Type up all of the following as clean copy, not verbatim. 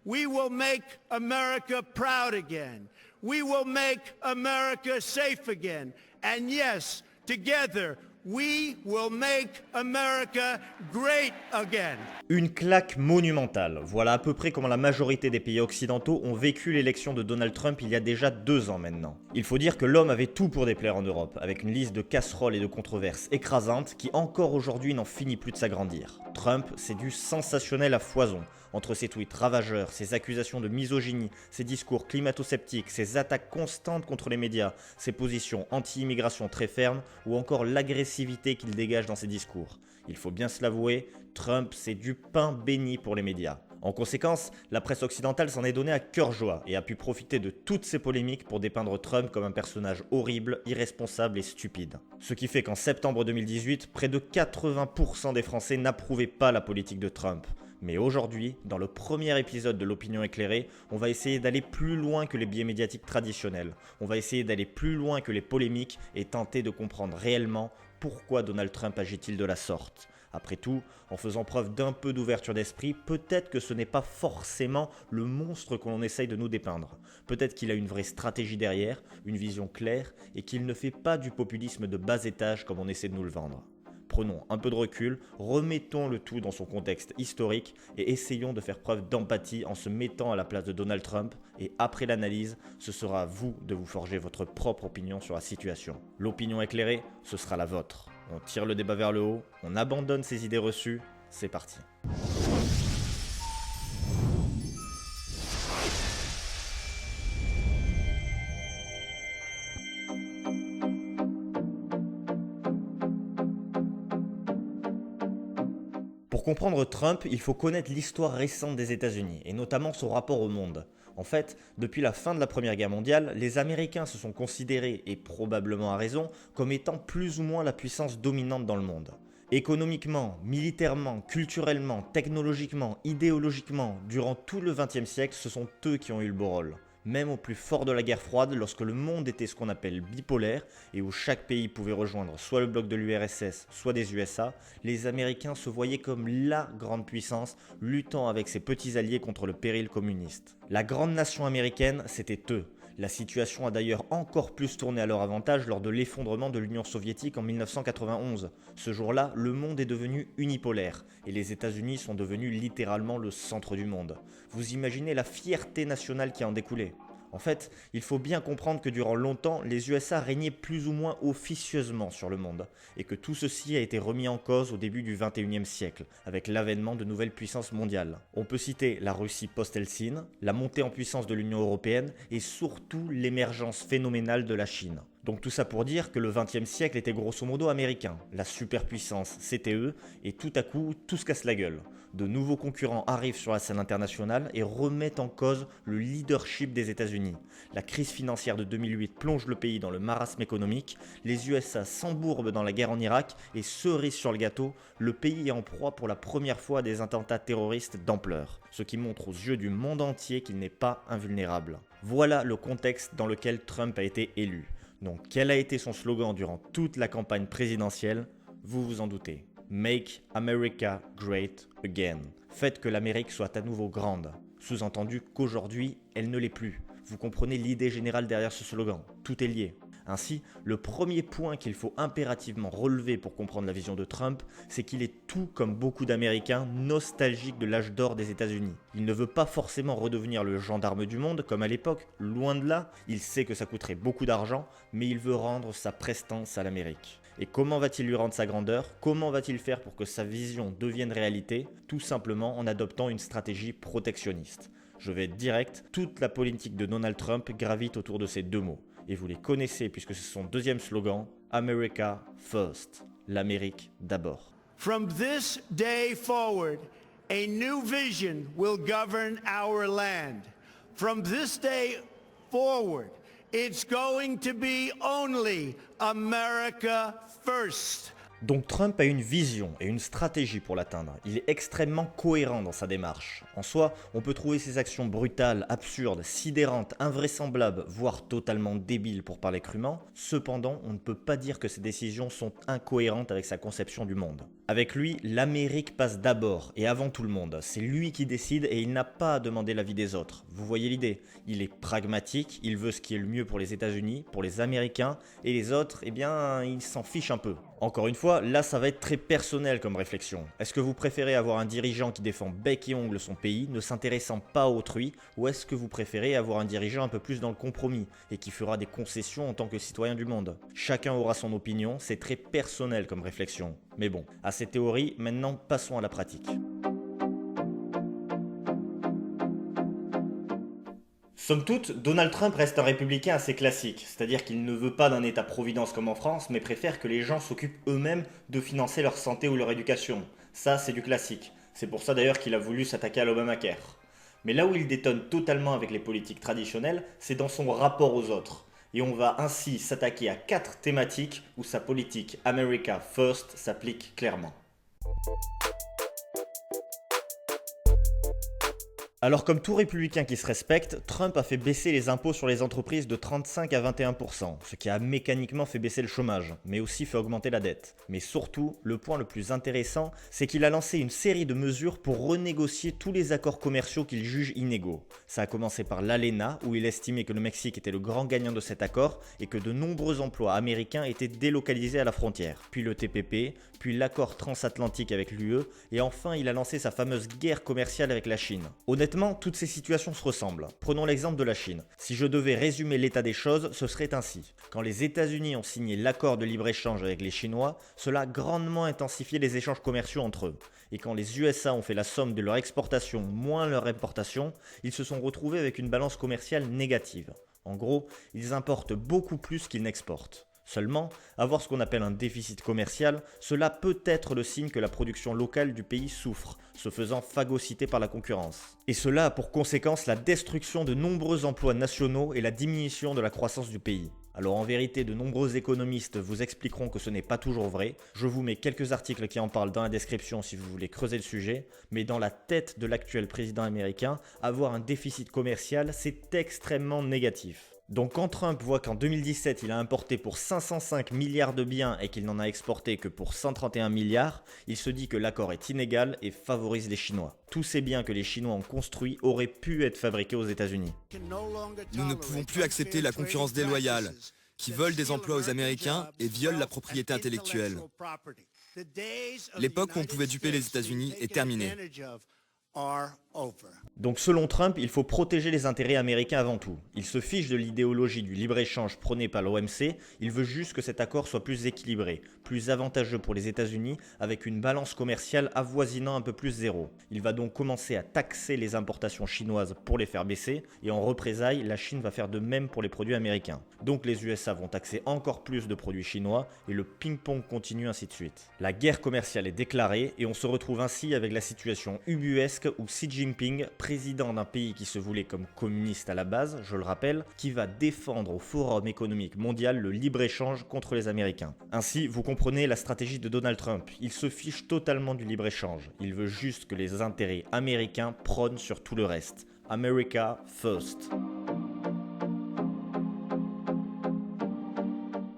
We will make America proud again. We will make America safe again. And yes, together, we will make America great again. Une claque monumentale. Voilà à peu près comment la majorité des pays occidentaux ont vécu l'élection de Donald Trump il y a déjà 2 ans maintenant. Il faut dire que l'homme avait tout pour déplaire en Europe, avec une liste de casseroles et de controverses écrasantes qui encore aujourd'hui n'en finit plus de s'agrandir. Trump, c'est du sensationnel à foison. Entre ses tweets ravageurs, ses accusations de misogynie, ses discours climato-sceptiques, ses attaques constantes contre les médias, ses positions anti-immigration très fermes ou encore l'agressivité qu'il dégage dans ses discours. Il faut bien se l'avouer, Trump c'est du pain béni pour les médias. En conséquence, la presse occidentale s'en est donnée à cœur joie et a pu profiter de toutes ces polémiques pour dépeindre Trump comme un personnage horrible, irresponsable et stupide. Ce qui fait qu'en septembre 2018, près de 80% des Français n'approuvaient pas la politique de Trump. Mais aujourd'hui, dans le premier épisode de l'opinion éclairée, on va essayer d'aller plus loin que les biais médiatiques traditionnels. On va essayer d'aller plus loin que les polémiques et tenter de comprendre réellement pourquoi Donald Trump agit-il de la sorte. Après tout, en faisant preuve d'un peu d'ouverture d'esprit, peut-être que ce n'est pas forcément le monstre que l'on essaye de nous dépeindre. Peut-être qu'il a une vraie stratégie derrière, une vision claire, et qu'il ne fait pas du populisme de bas étage comme on essaie de nous le vendre. Prenons un peu de recul, remettons le tout dans son contexte historique et essayons de faire preuve d'empathie en se mettant à la place de Donald Trump. Et après l'analyse, ce sera à vous de vous forger votre propre opinion sur la situation. L'opinion éclairée, ce sera la vôtre. On tire le débat vers le haut, on abandonne ses idées reçues, c'est parti. Pour comprendre Trump, il faut connaître l'histoire récente des États-Unis, et notamment son rapport au monde. En fait, depuis la fin de la Première Guerre mondiale, les Américains se sont considérés, et probablement à raison, comme étant plus ou moins la puissance dominante dans le monde. Économiquement, militairement, culturellement, technologiquement, idéologiquement, durant tout le XXe siècle, ce sont eux qui ont eu le beau rôle. Même au plus fort de la guerre froide, lorsque le monde était ce qu'on appelle bipolaire, et où chaque pays pouvait rejoindre soit le bloc de l'URSS, soit des USA, les Américains se voyaient comme LA grande puissance, luttant avec ses petits alliés contre le péril communiste. La grande nation américaine, c'était eux. La situation a d'ailleurs encore plus tourné à leur avantage lors de l'effondrement de l'Union soviétique en 1991. Ce jour-là, le monde est devenu unipolaire, et les États-Unis sont devenus littéralement le centre du monde. Vous imaginez la fierté nationale qui en découlait. En fait, il faut bien comprendre que durant longtemps, les USA régnaient plus ou moins officieusement sur le monde, et que tout ceci a été remis en cause au début du XXIe siècle, avec l'avènement de nouvelles puissances mondiales. On peut citer la Russie post-Helsinki, la montée en puissance de l'Union européenne, et surtout l'émergence phénoménale de la Chine. Donc tout ça pour dire que le XXe siècle était grosso modo américain. La superpuissance, c'était eux, et tout à coup, tout se casse la gueule. De nouveaux concurrents arrivent sur la scène internationale et remettent en cause le leadership des États-Unis. La crise financière de 2008 plonge le pays dans le marasme économique, les USA s'embourbent dans la guerre en Irak et cerise sur le gâteau, le pays est en proie pour la première fois à des attentats terroristes d'ampleur, ce qui montre aux yeux du monde entier qu'il n'est pas invulnérable. Voilà le contexte dans lequel Trump a été élu. Donc quel a été son slogan durant toute la campagne présidentielle? Vous vous en doutez. Make America Great Again. Faites que l'Amérique soit à nouveau grande. Sous-entendu qu'aujourd'hui, elle ne l'est plus. Vous comprenez l'idée générale derrière ce slogan. Tout est lié. Ainsi, le premier point qu'il faut impérativement relever pour comprendre la vision de Trump, c'est qu'il est tout comme beaucoup d'Américains nostalgiques de l'âge d'or des États-Unis. Il ne veut pas forcément redevenir le gendarme du monde comme à l'époque, loin de là. Il sait que ça coûterait beaucoup d'argent, mais il veut rendre sa prestance à l'Amérique. Et comment va-t-il lui rendre sa grandeur? Comment va-t-il faire pour que sa vision devienne réalité? Tout simplement en adoptant une stratégie protectionniste. Je vais être direct, toute la politique de Donald Trump gravite autour de ces deux mots. Et vous les connaissez puisque c'est son deuxième slogan, America First, l'Amérique d'abord. From this day forward, a new vision will govern our land. From this day forward, it's going to be only America first. Donc Trump a une vision et une stratégie pour l'atteindre. Il est extrêmement cohérent dans sa démarche. En soi, on peut trouver ses actions brutales, absurdes, sidérantes, invraisemblables, voire totalement débiles pour parler crûment. Cependant, on ne peut pas dire que ses décisions sont incohérentes avec sa conception du monde. Avec lui, l'Amérique passe d'abord et avant tout le monde. C'est lui qui décide et il n'a pas à demander l'avis des autres. Vous voyez l'idée? Il est pragmatique, il veut ce qui est le mieux pour les États-Unis, pour les Américains, et les autres, eh bien, il s'en fiche un peu. Encore une fois, là ça va être très personnel comme réflexion. Est-ce que vous préférez avoir un dirigeant qui défend bec et ongle son pays, ne s'intéressant pas à autrui, ou est-ce que vous préférez avoir un dirigeant un peu plus dans le compromis, et qui fera des concessions en tant que citoyen du monde? Chacun aura son opinion, c'est très personnel comme réflexion. Mais bon, à ces théories, maintenant passons à la pratique. Somme toute, Donald Trump reste un républicain assez classique, c'est-à-dire qu'il ne veut pas d'un État-providence comme en France, mais préfère que les gens s'occupent eux-mêmes de financer leur santé ou leur éducation. Ça, c'est du classique. C'est pour ça d'ailleurs qu'il a voulu s'attaquer à l'Obamacare. Mais là où il détonne totalement avec les politiques traditionnelles, c'est dans son rapport aux autres. Et on va ainsi s'attaquer à 4 thématiques où sa politique America First s'applique clairement. Alors comme tout républicain qui se respecte, Trump a fait baisser les impôts sur les entreprises de 35 à 21%, ce qui a mécaniquement fait baisser le chômage, mais aussi fait augmenter la dette. Mais surtout, le point le plus intéressant, c'est qu'il a lancé une série de mesures pour renégocier tous les accords commerciaux qu'il juge inégaux. Ça a commencé par l'ALENA, où il estimait que le Mexique était le grand gagnant de cet accord et que de nombreux emplois américains étaient délocalisés à la frontière. Puis le TPP, puis l'accord transatlantique avec l'UE, et enfin il a lancé sa fameuse guerre commerciale avec la Chine. Honnêtement, toutes ces situations se ressemblent. Prenons l'exemple de la Chine. Si je devais résumer l'état des choses, ce serait ainsi. Quand les États-Unis ont signé l'accord de libre-échange avec les Chinois, cela a grandement intensifié les échanges commerciaux entre eux. Et quand les USA ont fait la somme de leur exportation moins leur importation, ils se sont retrouvés avec une balance commerciale négative. En gros, ils importent beaucoup plus qu'ils n'exportent. Seulement, avoir ce qu'on appelle un déficit commercial, cela peut être le signe que la production locale du pays souffre, se faisant phagocyter par la concurrence. Et cela a pour conséquence la destruction de nombreux emplois nationaux et la diminution de la croissance du pays. Alors en vérité, de nombreux économistes vous expliqueront que ce n'est pas toujours vrai. Je vous mets quelques articles qui en parlent dans la description si vous voulez creuser le sujet. Mais dans la tête de l'actuel président américain, avoir un déficit commercial, c'est extrêmement négatif. Donc quand Trump voit qu'en 2017 il a importé pour 505 milliards de biens et qu'il n'en a exporté que pour 131 milliards, il se dit que l'accord est inégal et favorise les Chinois. Tous ces biens que les Chinois ont construits auraient pu être fabriqués aux États-Unis. Nous ne pouvons plus accepter la concurrence déloyale, qui vole des emplois aux Américains et viole la propriété intellectuelle. L'époque où on pouvait duper les États-Unis est terminée. Donc selon Trump, il faut protéger les intérêts américains avant tout. Il se fiche de l'idéologie du libre-échange prônée par l'OMC, il veut juste que cet accord soit plus équilibré, plus avantageux pour les États-Unis, avec une balance commerciale avoisinant un peu plus zéro. Il va donc commencer à taxer les importations chinoises pour les faire baisser, et en représailles, la Chine va faire de même pour les produits américains. Donc les USA vont taxer encore plus de produits chinois, et le ping-pong continue ainsi de suite. La guerre commerciale est déclarée, et on se retrouve ainsi avec la situation ubuesque où Xi Jinping, président d'un pays qui se voulait comme communiste à la base, je le rappelle, qui va défendre au Forum économique mondial le libre-échange contre les Américains. Ainsi, vous comprenez la stratégie de Donald Trump. Il se fiche totalement du libre-échange. Il veut juste que les intérêts américains prônent sur tout le reste. America first.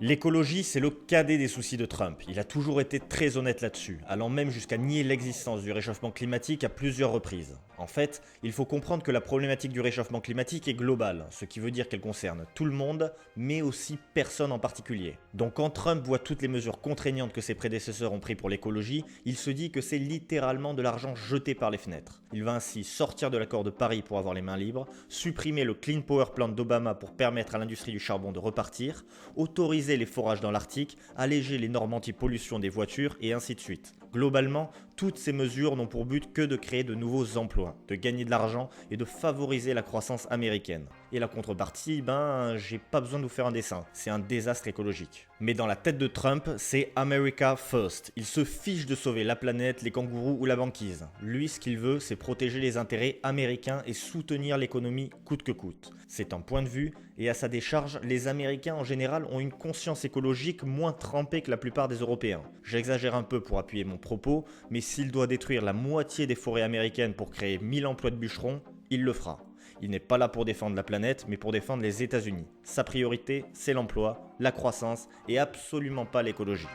L'écologie, c'est le cadet des soucis de Trump. Il a toujours été très honnête là-dessus, allant même jusqu'à nier l'existence du réchauffement climatique à plusieurs reprises. En fait, il faut comprendre que la problématique du réchauffement climatique est globale, ce qui veut dire qu'elle concerne tout le monde, mais aussi personne en particulier. Donc quand Trump voit toutes les mesures contraignantes que ses prédécesseurs ont prises pour l'écologie, il se dit que c'est littéralement de l'argent jeté par les fenêtres. Il va ainsi sortir de l'accord de Paris pour avoir les mains libres, supprimer le Clean Power Plan d'Obama pour permettre à l'industrie du charbon de repartir, autoriser les forages dans l'Arctique, alléger les normes anti-pollution des voitures et ainsi de suite. Globalement, Toutes ces mesures n'ont pour but que de créer de nouveaux emplois, de gagner de l'argent et de favoriser la croissance américaine. Et la contrepartie, j'ai pas besoin de vous faire un dessin, c'est un désastre écologique. Mais dans la tête de Trump, c'est America First. Il se fiche de sauver la planète, les kangourous ou la banquise. Lui, ce qu'il veut, c'est protéger les intérêts américains et soutenir l'économie coûte que coûte. C'est un point de vue, et à sa décharge, les Américains en général ont une conscience écologique moins trempée que la plupart des Européens. J'exagère un peu pour appuyer mon propos, mais s'il doit détruire la moitié des forêts américaines pour créer 1000 emplois de bûcherons, il le fera. Il n'est pas là pour défendre la planète, mais pour défendre les États-Unis. Sa priorité, c'est l'emploi, la croissance et absolument pas l'écologie.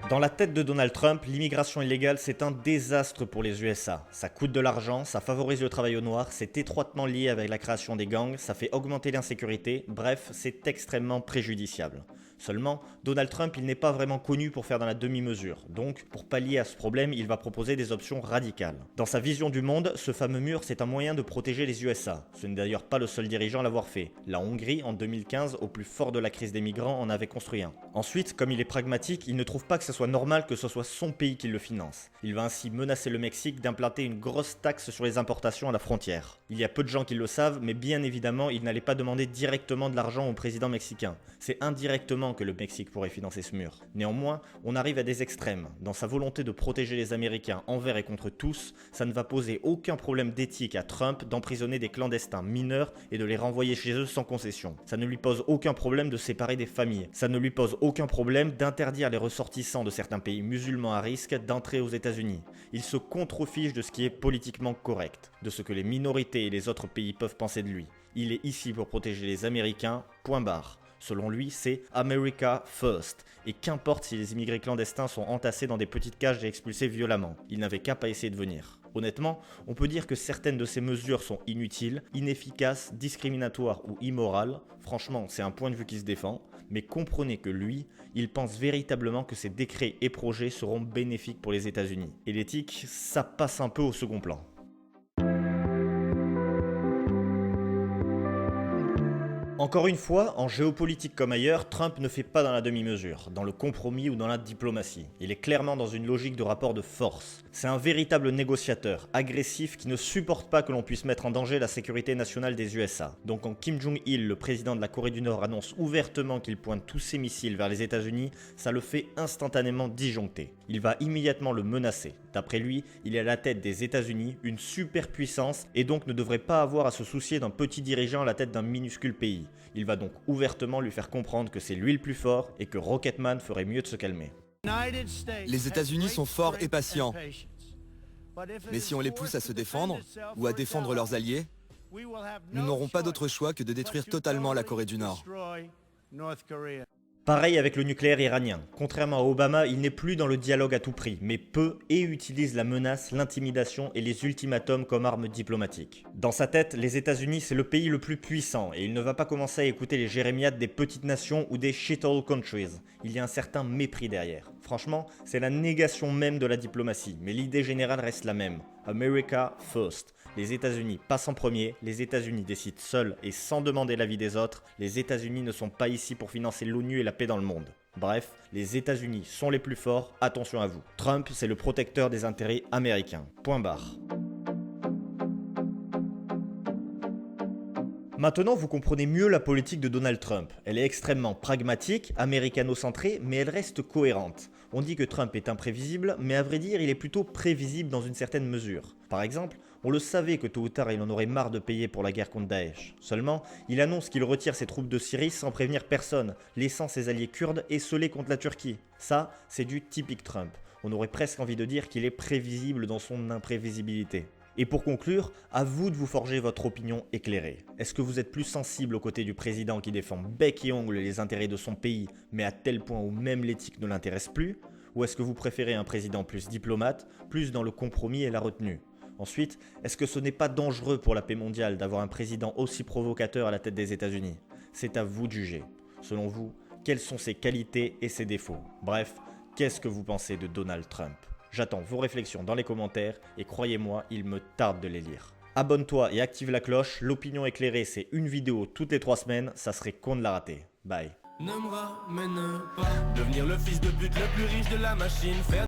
Dans la tête de Donald Trump, l'immigration illégale, c'est un désastre pour les USA. Ça coûte de l'argent, ça favorise le travail au noir, c'est étroitement lié avec la création des gangs, ça fait augmenter l'insécurité, bref, c'est extrêmement préjudiciable. Seulement, Donald Trump, il n'est pas vraiment connu pour faire dans la demi-mesure. Donc, pour pallier à ce problème, il va proposer des options radicales. Dans sa vision du monde, ce fameux mur, c'est un moyen de protéger les USA. Ce n'est d'ailleurs pas le seul dirigeant à l'avoir fait. La Hongrie, en 2015, au plus fort de la crise des migrants, en avait construit un. Ensuite, comme il est pragmatique, il ne trouve pas que ce soit normal que ce soit son pays qui le finance. Il va ainsi menacer le Mexique d'implanter une grosse taxe sur les importations à la frontière. Il y a peu de gens qui le savent, mais bien évidemment, il n'allait pas demander directement de l'argent au président mexicain. C'est indirectement que le Mexique pourrait financer ce mur. Néanmoins, on arrive à des extrêmes. Dans sa volonté de protéger les Américains envers et contre tous, ça ne va poser aucun problème d'éthique à Trump d'emprisonner des clandestins mineurs et de les renvoyer chez eux sans concession. Ça ne lui pose aucun problème de séparer des familles. Ça ne lui pose aucun problème d'interdire les ressortissants de certains pays musulmans à risque d'entrer aux États-Unis. Il se contrefiche de ce qui est politiquement correct, de ce que les minorités et les autres pays peuvent penser de lui. Il est ici pour protéger les Américains, point barre. Selon lui, c'est America First. Et qu'importe si les immigrés clandestins sont entassés dans des petites cages et expulsés violemment. Il n'avait qu'à pas essayer de venir. Honnêtement, on peut dire que certaines de ces mesures sont inutiles, inefficaces, discriminatoires ou immorales. Franchement, c'est un point de vue qui se défend. Mais comprenez que lui, il pense véritablement que ces décrets et projets seront bénéfiques pour les États-Unis. Et l'éthique, ça passe un peu au second plan. Encore une fois, en géopolitique comme ailleurs, Trump ne fait pas dans la demi-mesure, dans le compromis ou dans la diplomatie. Il est clairement dans une logique de rapport de force. C'est un véritable négociateur, agressif, qui ne supporte pas que l'on puisse mettre en danger la sécurité nationale des USA. Donc quand Kim Jong-il, le président de la Corée du Nord, annonce ouvertement qu'il pointe tous ses missiles vers les États-Unis, ça le fait instantanément disjoncter. Il va immédiatement le menacer. D'après lui, il est à la tête des États-Unis, une superpuissance, et donc ne devrait pas avoir à se soucier d'un petit dirigeant à la tête d'un minuscule pays. Il va donc ouvertement lui faire comprendre que c'est lui le plus fort et que Rocketman ferait mieux de se calmer. Les États-Unis sont forts et patients. Mais si on les pousse à se défendre, ou à défendre leurs alliés, nous n'aurons pas d'autre choix que de détruire totalement la Corée du Nord. Pareil avec le nucléaire iranien. Contrairement à Obama, il n'est plus dans le dialogue à tout prix, mais peut et utilise la menace, l'intimidation et les ultimatums comme armes diplomatiques. Dans sa tête, les États-Unis c'est le pays le plus puissant et il ne va pas commencer à écouter les jérémiades des petites nations ou des shithole countries. Il y a un certain mépris derrière. Franchement, c'est la négation même de la diplomatie, mais l'idée générale reste la même. America first. Les États-Unis passent en premier, les États-Unis décident seuls et sans demander l'avis des autres, les États-Unis ne sont pas ici pour financer l'ONU et la paix dans le monde. Bref, les États-Unis sont les plus forts, attention à vous. Trump, c'est le protecteur des intérêts américains. Point barre. Maintenant, vous comprenez mieux la politique de Donald Trump. Elle est extrêmement pragmatique, américano-centrée, mais elle reste cohérente. On dit que Trump est imprévisible, mais à vrai dire, il est plutôt prévisible dans une certaine mesure. Par exemple, on le savait que tôt ou tard, il en aurait marre de payer pour la guerre contre Daesh. Seulement, il annonce qu'il retire ses troupes de Syrie sans prévenir personne, laissant ses alliés kurdes esselés contre la Turquie. Ça, c'est du typique Trump. On aurait presque envie de dire qu'il est prévisible dans son imprévisibilité. Et pour conclure, à vous de vous forger votre opinion éclairée. Est-ce que vous êtes plus sensible aux côtés du président qui défend bec et ongle les intérêts de son pays, mais à tel point où même l'éthique ne l'intéresse plus? Ou est-ce que vous préférez un président plus diplomate, plus dans le compromis et la retenue? Ensuite, est-ce que ce n'est pas dangereux pour la paix mondiale d'avoir un président aussi provocateur à la tête des États-Unis? C'est à vous de juger. Selon vous, quelles sont ses qualités et ses défauts? Bref, qu'est-ce que vous pensez de Donald Trump? J'attends vos réflexions dans les commentaires et croyez-moi, il me tarde de les lire. Abonne-toi et active la cloche, l'opinion éclairée c'est une vidéo toutes les 3 semaines, ça serait con de la rater. Bye. Ne me ramène pas. Devenir le fils de pute le plus riche de la machine, faire